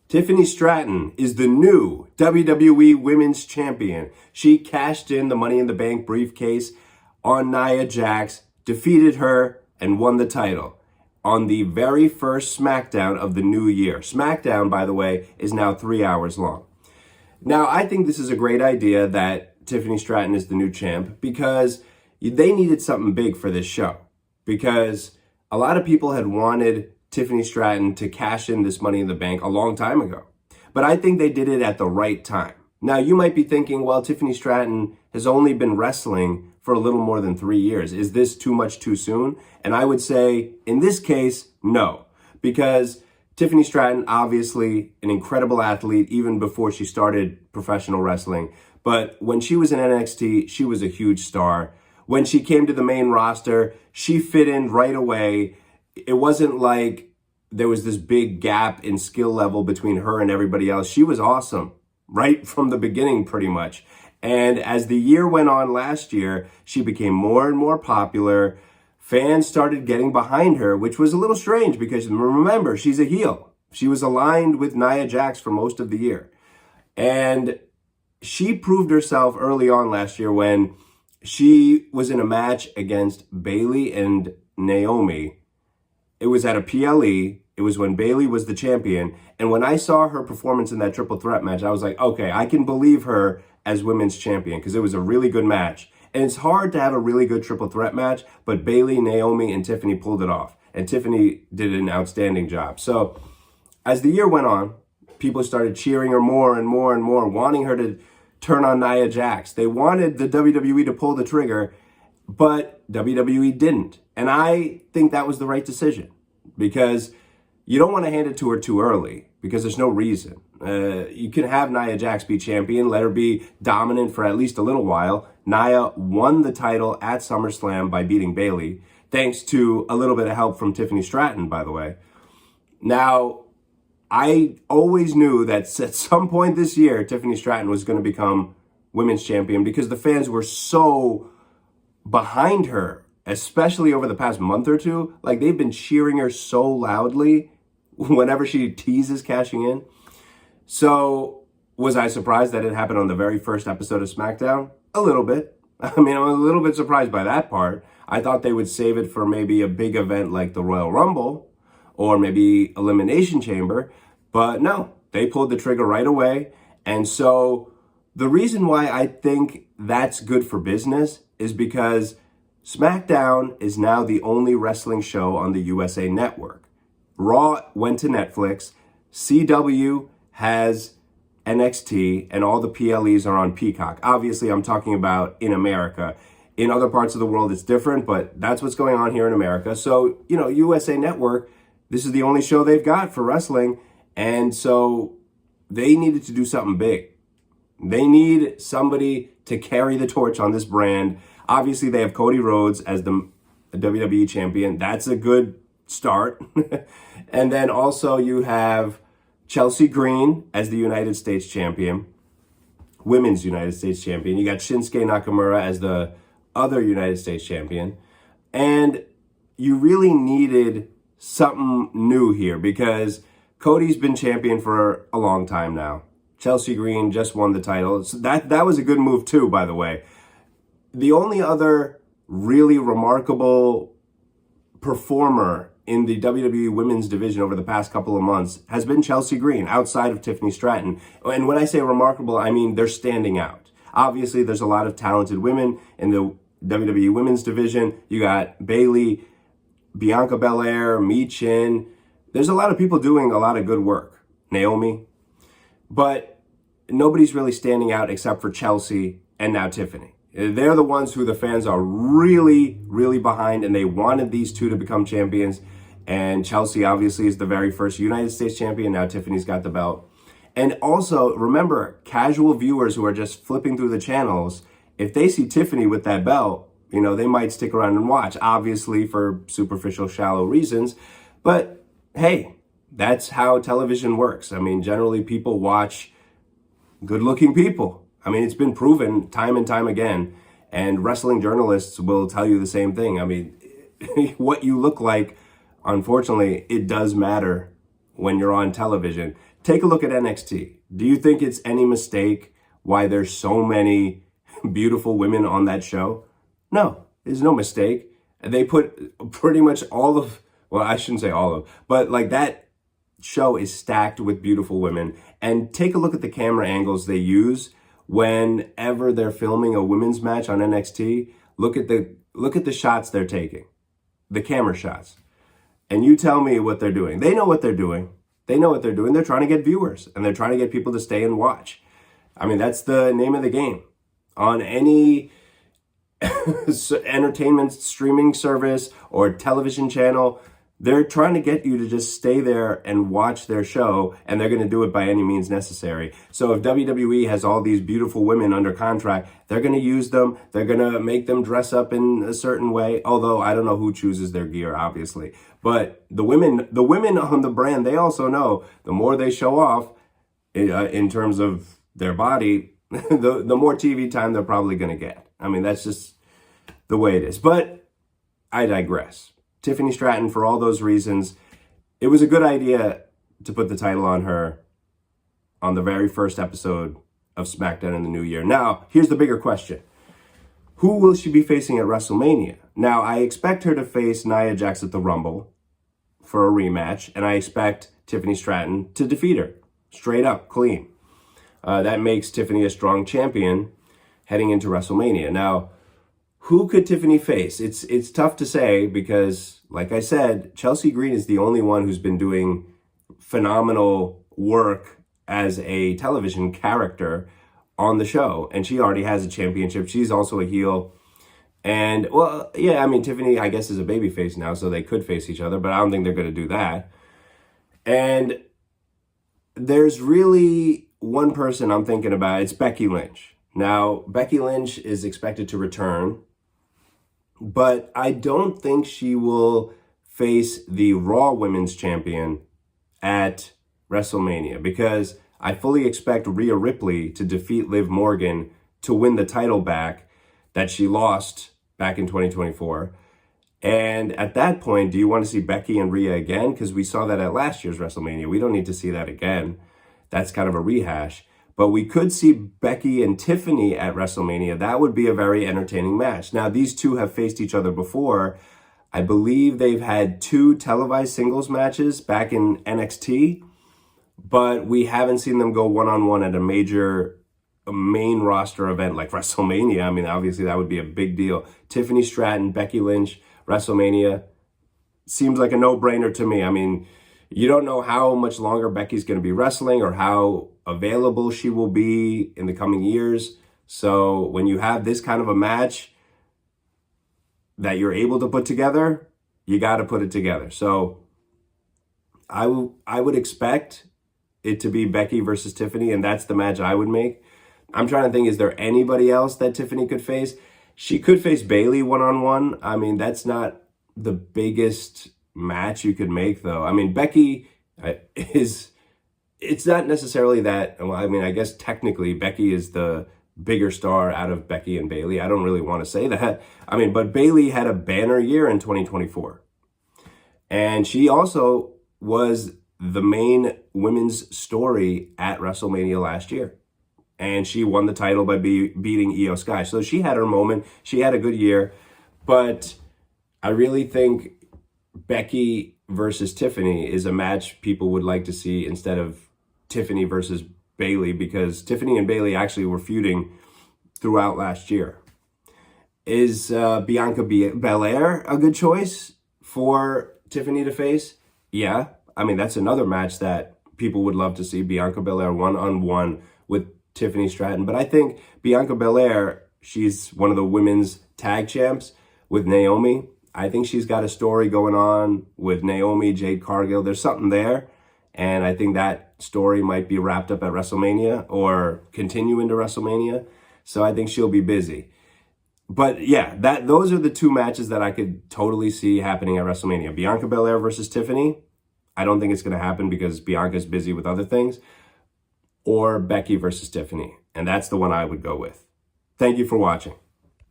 Tiffany Stratton is the new WWE Women's Champion. She cashed in the Money in the Bank briefcase on Nia Jax, defeated her, and won the title on the very first SmackDown of the new year. SmackDown, by the way, is now 3 hours long. Now, I think this is a great idea that Tiffany Stratton is the new champ because they needed something big for this show. Because a lot of people had wanted Tiffany Stratton to cash in this Money in the Bank a long time ago. But I think they did it at the right time. Now, you might be thinking, well, Tiffany Stratton has only been wrestling for a little more than 3 years. Is this too much too soon? And I would say, in this case, no. Because Tiffany Stratton, obviously an incredible athlete even before she started professional wrestling. But when she was in NXT, she was a huge star. When she came to the main roster, she fit in right away. It wasn't like there was this big gap in skill level between her and everybody else. She was awesome right from the beginning, pretty much. And as the year went on last year, she became more and more popular. Fans started getting behind her, which was a little strange because remember, she's a heel. She was aligned with Nia Jax for most of the year. And she proved herself early on last year when she was in a match against Bayley and Naomi. It was at a PLE. It was when Bayley was the champion. And when I saw her performance in that triple threat match, I was like, okay, I can believe her as women's champion because it was a really good match. And it's hard to have a really good triple threat match, but Bayley, Naomi, and Tiffany pulled it off. And Tiffany did an outstanding job. So as the year went on, people started cheering her more and more and more, wanting her to turn on Nia Jax. They wanted the WWE to pull the trigger, but WWE didn't. And I think that was the right decision because you don't want to hand it to her too early because there's no reason. You can have Nia Jax be champion, let her be dominant for at least a little while. Nia won the title at SummerSlam by beating Bayley, thanks to a little bit of help from Tiffany Stratton, by the way. Now, I always knew that at some point this year, Tiffany Stratton was going to become women's champion because the fans were so behind her, especially over the past month or two. Like, they've been cheering her so loudly whenever she teases cashing in. So was I surprised that it happened on the very first episode of SmackDown? A little bit. I mean, I'm a little bit surprised by that part. I thought they would save it for maybe a big event like the Royal Rumble or maybe Elimination Chamber. But no, they pulled the trigger right away. And so the reason why I think that's good for business is because SmackDown is now the only wrestling show on the USA Network. Raw went to Netflix. CW has NXT, and all the PLEs are on Peacock. Obviously, I'm talking about in America. In other parts of the world, it's different, but that's what's going on here in America. So, USA Network, this is the only show they've got for wrestling, and so they needed to do something big. They need somebody to carry the torch on this brand. Obviously, they have Cody Rhodes as the WWE champion. That's a good start. And then also you have Chelsea Green as the United States champion, women's United States champion. You got Shinsuke Nakamura as the other United States champion. And you really needed something new here because Cody's been champion for a long time now. Chelsea Green just won the title. So that was a good move too, by the way. The only other really remarkable performer in the WWE women's division over the past couple of months has been Chelsea Green, outside of Tiffany Stratton. And when I say remarkable, I mean they're standing out. Obviously, there's a lot of talented women in the WWE women's division. You got Bayley, Bianca Belair, Michin. There's a lot of people doing a lot of good work. Naomi. But nobody's really standing out except for Chelsea and now Tiffany. They're the ones who the fans are really, really behind, and they wanted these two to become champions. And Chelsea obviously is the very first United States champion. Now Tiffany's got the belt. And also, remember, casual viewers who are just flipping through the channels, if they see Tiffany with that belt, they might stick around and watch, obviously for superficial, shallow reasons. But hey, that's how television works. I mean, generally people watch good-looking people. I mean, it's been proven time and time again, and wrestling journalists will tell you the same thing. I mean, what you look like, unfortunately, it does matter when you're on television. Take a look at NXT. Do you think it's any mistake why there's so many beautiful women on that show? No, there's no mistake. They put pretty much all of, well, I shouldn't say all of, but like that show is stacked with beautiful women. And take a look at the camera angles they use whenever they're filming a women's match on NXT. Look at the shots they're taking, the camera shots. And you tell me what they're doing. They know what they're doing. They know what they're doing. They're trying to get viewers and they're trying to get people to stay and watch. I mean, that's the name of the game. On any entertainment streaming service or television channel, they're trying to get you to just stay there and watch their show, and they're going to do it by any means necessary. So if WWE has all these beautiful women under contract, they're going to use them. They're going to make them dress up in a certain way, although I don't know who chooses their gear, obviously. But the women on the brand, they also know the more they show off in terms of their body, the more TV time they're probably going to get. I mean, that's just the way it is. But I digress. Tiffany Stratton, for all those reasons, it was a good idea to put the title on her on the very first episode of SmackDown in the new year. Now, here's the bigger question. Who will she be facing at WrestleMania? Now, I expect her to face Nia Jax at the Rumble for a rematch, and I expect Tiffany Stratton to defeat her. Straight up, clean. That makes Tiffany a strong champion heading into WrestleMania. Now, who could Tiffany face? It's tough to say because, like I said, Chelsea Green is the only one who's been doing phenomenal work as a television character on the show. And she already has a championship. She's also a heel. And, well, yeah, I mean, Tiffany, I guess, is a babyface now, so they could face each other, but I don't think they're going to do that. And there's really one person I'm thinking about. It's Becky Lynch. Now, Becky Lynch is expected to return, but I don't think she will face the Raw Women's Champion at WrestleMania because I fully expect Rhea Ripley to defeat Liv Morgan to win the title back that she lost back in 2024. And at that point, do you want to see Becky and Rhea again? Because we saw that at last year's WrestleMania. We don't need to see that again. That's kind of a rehash. But we could see Becky and Tiffany at WrestleMania. That would be a very entertaining match. Now, these two have faced each other before. I believe they've had 2 televised singles matches back in NXT, but we haven't seen them go one-on-one at a main roster event like WrestleMania. I mean, obviously that would be a big deal. Tiffany Stratton, Becky Lynch, WrestleMania seems like a no-brainer to me. I mean, you don't know how much longer Becky's going to be wrestling or how available she will be in the coming years. So when you have this kind of a match that you're able to put together, you got to put it together. So I would expect it to be Becky versus Tiffany, and that's the match I would make. I'm trying to think, is there anybody else that Tiffany could face? She could face Bayley one-on-one. I mean, that's not the biggest match you could make, though. I mean, Becky it's not necessarily that, well, I mean, I guess technically Becky is the bigger star out of Becky and Bayley. I don't really want to say that. I mean, but Bayley had a banner year in 2024. And she also was the main women's story at WrestleMania last year. And she won the title by beating Io Sky. So she had her moment. She had a good year. But I really think Becky versus Tiffany is a match people would like to see instead of Tiffany versus Bayley, because Tiffany and Bayley actually were feuding throughout last year. Is Bianca Belair a good choice for Tiffany to face? Yeah. I mean, that's another match that people would love to see, Bianca Belair one-on-one with Tiffany Stratton. But I think Bianca Belair, she's one of the women's tag champs with Naomi. I think she's got a story going on with Naomi, Jade Cargill. There's something there. And I think that story might be wrapped up at WrestleMania or continue into WrestleMania. So I think she'll be busy. But yeah, those are the 2 matches that I could totally see happening at WrestleMania. Bianca Belair versus Tiffany. I don't think it's going to happen because Bianca's busy with other things. Or Becky versus Tiffany. And that's the one I would go with. Thank you for watching.